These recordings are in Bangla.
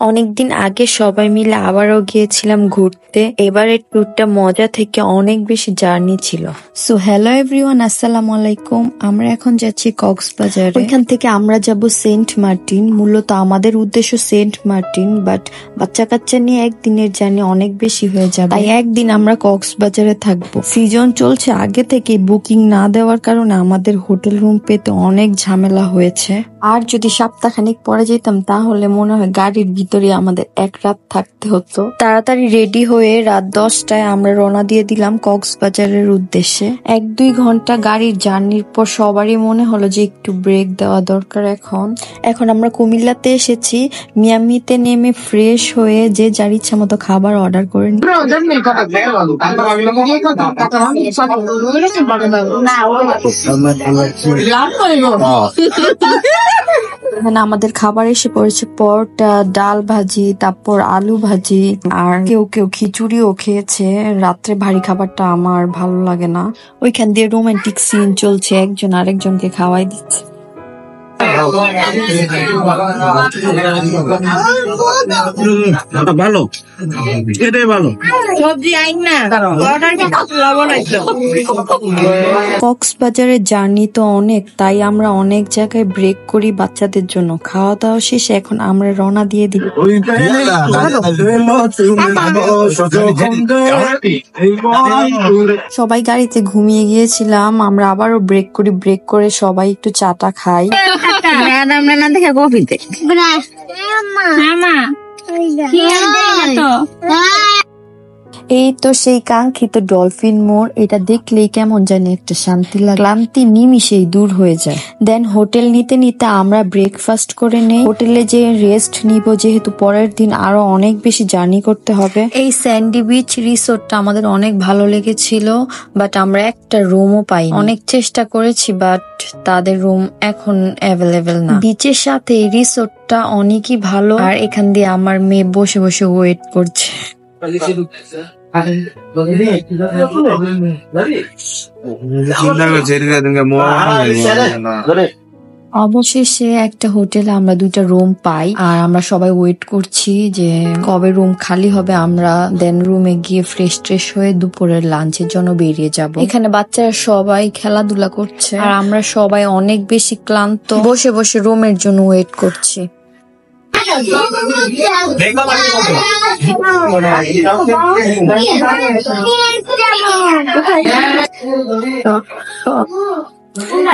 অনেকদিন আগে সবাই মিলে আবারও গিয়েছিলাম ঘুরতে। এবারের ট্যুরটা মজা থেকে অনেক বেশি জার্নি ছিল। সো হ্যালো এভরিওয়ান, আসসালামু আলাইকুম। আমরা এখন যাচ্ছি কক্সবাজারে। ওইখান থেকে আমরা যাব সেন্ট মার্টিন। মূলত আমাদের উদ্দেশ্য সেন্ট মার্টিন, বাট বাচ্চা কাচ্চা নিয়ে একদিনের জার্নি অনেক বেশি হয়ে যাবে, তাই একদিন আমরা কক্সবাজারে থাকবো। সিজন চলছে, আগে থেকে বুকিং না দেওয়ার কারণে আমাদের হোটেল রুম পেতে অনেক ঝামেলা হয়েছে। আর যদি সপ্তাহখানিক পরে যেতাম তাহলে মনে হয় গাড়ির ভিতরে আমাদের এক রাত থাকতে হতো। তাড়াতাড়ি রেডি হয়ে রাত 10টায় আমরা রওনা দিয়ে দিলাম কক্সবাজারের উদ্দেশ্যে। 1-2 ঘন্টা গাড়ির জার্নির পর সবারই মনে হলো যে একটু ব্রেক দেওয়া দরকার। এখন আমরা কুমিল্লাতে এসেছি। মিয়ামিতে নেমে ফ্রেশ হয়ে যে যার ইচ্ছা মতো খাবার অর্ডার করে নিই। এখানে আমাদের খাবার এসে পড়েছে পরোটা, ডাল ভাজি, তারপর আলু ভাজি, আর কেউ কেউ খিচুড়িও খেয়েছে। রাত্রে ভারী খাবারটা আমার ভালো লাগে না। ওইখান দিয়ে রোমান্টিক সিন চলছে, একজন আরেকজনকে খাওয়াই দিচ্ছে। ভালো, এটাই ভালো। কক্সবাজারের জার্নি তো অনেক, তাই আমরা অনেক জায়গায় ব্রেক করি বাচ্চাদের জন্য। খাওয়া দাওয়া শেষে এখন আমরা রওনা দিয়ে দিই। সবাই গাড়িতে ঘুমিয়ে গিয়েছিলাম। আমরা আবারও ব্রেক করি। ব্রেক করে সবাই একটু চাটা খাই। এই তো সেই কাঙ্ক্ষিত ডলফিন মোড়। এটা দেখলেই কেমন জানি একটা শান্তি লাগে, ক্লান্তি নিমিষেই দূর হয়ে যায়। দেন হোটেল নিতে নিতে আমরা ব্রেকফাস্ট করে নেই। হোটেলে যে রেস্ট নিব, যেহেতু পরের দিন আরো অনেক বেশি জার্নি করতে হবে। এই স্যান্ডি বিচ রিসোর্টটা আমাদের অনেক ভালো লেগেছিল, বাট আমরা একটা রুমও পাই। অনেক চেষ্টা করেছি, বাট তাদের রুম এখন অ্যাভেলেবেল না। বিচের সাথে এই রিসোর্টটা অনেকই ভালো। আর এখান দিয়ে আমার মেয়ে বসে বসে ওয়েট করছে। অবশেষে একটা হোটেলে আমরা 2টা রুম পাই, আর আমরা সবাই ওয়েট করছি যে কবে রুম খালি হবে। আমরা দেন রুমে গিয়ে ফ্রেশ ট্রেশ হয়ে দুপুরের লাঞ্চের জন্য বেরিয়ে যাব। এখানে বাচ্চারা সবাই খেলাধুলা করছে, আর আমরা সবাই অনেক বেশি ক্লান্ত, বসে বসে রুমের জন্য ওয়েট করছি।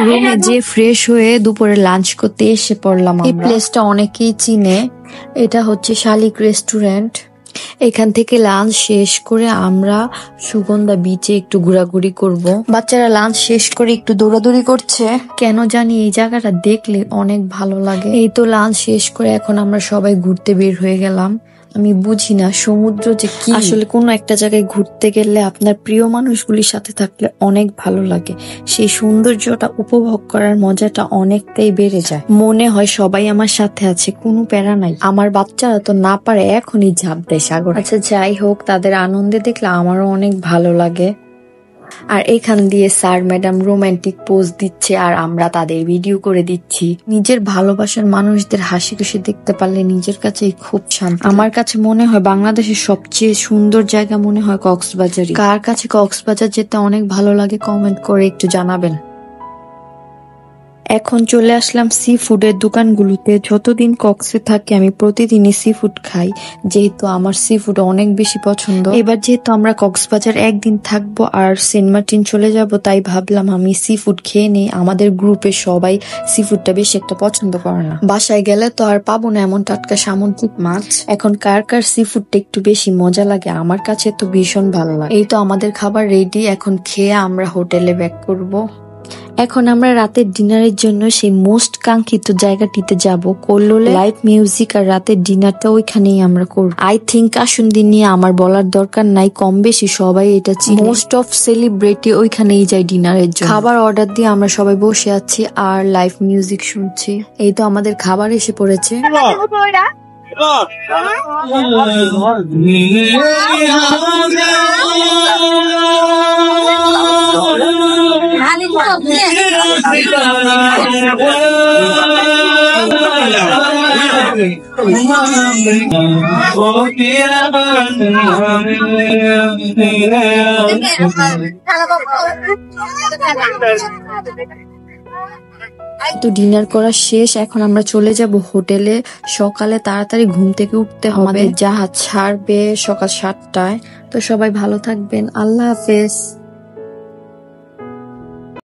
রুমে যে ফ্রেশ হয়ে দুপুরে লাঞ্চ করতে এসে পড়লাম। এই প্লেসটা অনেকেই চিনে, এটা হচ্ছে শালিক রেস্টুরেন্ট। এখান থেকে লাঞ্চ শেষ করে আমরা সুগন্ধা বিচে একটু ঘোরাঘুরি করব। বাচ্চারা লাঞ্চ শেষ করে একটু দৌড়াদৌড়ি করছে, কেন জানি এই জায়গাটা দেখলে অনেক ভালো লাগে। এই তো লাঞ্চ শেষ করে এখন আমরা সবাই ঘুরতে বের হয়ে গেলাম। আমি বুঝি না সমুদ্র যে কি। আসলে কোনো একটা জায়গায় ঘুরতে গেলে আপনার প্রিয় মানুষগুলির সাথে থাকলে অনেক ভালো লাগে। সেই সৌন্দর্যটা উপভোগ করার মজাটা অনেকটাই বেড়ে যায়। মনে হয় সবাই আমার সাথে আছে, কোনো প্যারা নাই। আমার বাচ্চারা তো না পারে এখনই ঝাঁপ দেয় সাগর। আচ্ছা যাই হোক, তাদের আনন্দে দেখলে আমারও অনেক ভালো লাগে। আর এখান দিয়ে স্যার ম্যাডাম রোমান্টিক পোজ দিচ্ছে, আর আমরা তাদের ভিডিও করে দিচ্ছি। নিজের ভালোবাসার মানুষদের হাসি খুশি দেখতে পারলে নিজের কাছেই খুব শান্তি। আমার কাছে মনে হয় বাংলাদেশের সবচেয়ে সুন্দর জায়গা মনে হয় কক্সবাজারই। কার কাছে কক্সবাজার যেতে অনেক ভালো লাগে কমেন্ট করে একটু জানাবেন। এখন চলে আসলাম সি ফুডের দোকানগুলোতে। যতদিন কক্সে থাকি আমি প্রতিদিনই সি ফুড খাই, যেহেতু আমার সি ফুড অনেক বেশি পছন্দ। এবার যেহেতু আমরা কক্সবাজার একদিন থাকবো আর সেন্ট মার্টিন চলে যাব, তাই ভাবলাম আমি সি ফুড খেয়ে নিই। আমাদের গ্রুপে সবাই সি ফুডটা বেশি একটা পছন্দ করে না। বাসায় গেলে তো আর পাবো না এমন টাটকা সামুদ্রিক মাছ। এখন কার কার সি ফুডটা একটু বেশি মজা লাগে, আমার কাছে তো ভীষণ ভালো লাগে। এই তো আমাদের খাবার রেডি, এখন খেয়ে আমরা হোটেলে ব্যাক করবো। এখন আমরা রাতের ডিনারের জন্য সেই মোস্ট কাঙ্ক্ষিত জায়গাটিতে যাব, কল্লোলে। লাইভ মিউজিক আর রাতের ডিনারটা ওইখানেই আমরা করব। আই থিঙ্ক কাশুন্দি নিয়ে আমার বলার দরকার নাই, কম বেশি সবাই এটা চিনে। মোস্ট অফ সেলিব্রিটি ওইখানেই যায় ডিনারের জন্য। খাবার অর্ডার দিয়ে আমরা সবাই বসে আছি আর লাইভ মিউজিক শুনছি। এই তো আমাদের খাবার এসে পড়েছে। তো ডিনার করা শেষ, এখন আমরা চলে যাব হোটেলে। সকালে তাড়াতাড়ি ঘুম থেকে উঠতে হবে, আমাদের জাহাজ ছাড়বে সকাল 7টায়। তো সবাই ভালো থাকবেন, আল্লাহ হাফেজ।